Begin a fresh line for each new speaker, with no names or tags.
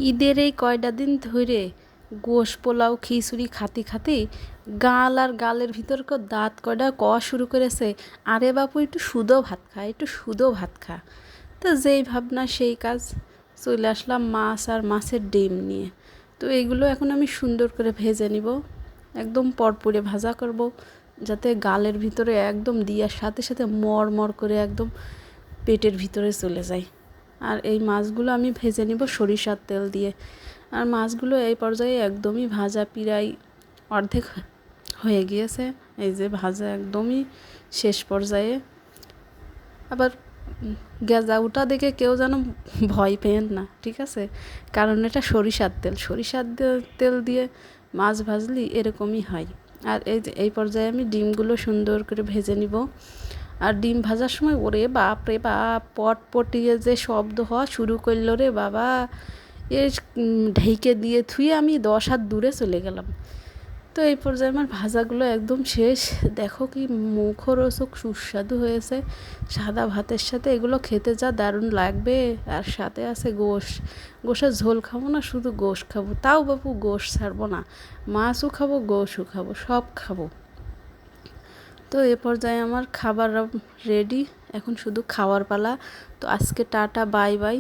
ঈদের এই কয়টা দিন ধরে গোশ পোলাও খিচুড়ি খাতে খাতে গাল আর গালের ভিতর দাঁত কয়টা কওয়া শুরু করেছে, আরে বাপু একটু শুধো ভাত খা, একটু শুধো ভাত খা। তো যেই ভাবনা সেই কাজ, চলে আসলাম মাছ আর মাছের ডিম নিয়ে। তো এইগুলো এখন আমি সুন্দর করে ভেজে নিব, একদম পরপুরে ভাজা করব, যাতে গালের ভিতরে একদম দিয়ার সাথে সাথে মর করে একদম পেটের ভিতরে চলে যায়। আর এই মাছগুলো আমি ভেজে নিব সরিষার তেল দিয়ে। আর মাছগুলো এই পর্যায়ে একদমই ভাজা প্রায় অর্ধেক হয়ে গিয়েছে, এই যে ভাজা একদমই শেষ পর্যায়ে। আবার গেজা ওটা দেখে কেউ যেন ভয় পেন না, ঠিক আছে? কারণ এটা সরিষার তেল দিয়ে মাছ ভাজলি এরকমই হয়। আর এই পর্যায়ে আমি ডিমগুলো সুন্দর করে ভেজে নিব। আর ডিম ভাজার সময় ওরে বাপ রে বাপ, পটপটিয়ে যে শব্দ হওয়া শুরু করলো রে বাবা, এ ঢেকে দিয়ে থুয়ে আমি 10 হাত দূরে চলে গেলাম। তো এই পর্যায়ে আমার ভাজাগুলো একদম শেষ। দেখো কি মুখরোচক সুস্বাদু হয়েছে, সাদা ভাতের সাথে এগুলো খেতে যা দারুণ লাগবে। আর সাথে আছে গোশের ঝোল খাবো না, শুধু গোশ খাবো। তাও বাপু গোশ ছাড়বো না, মাছও খাবো গোশও খাবো, সব খাবো। তো এ পর্যায়ে আমার খাবার রেডি, এখন শুধু খাওয়ার পালা। তো আজকে টাটা, বাই বাই।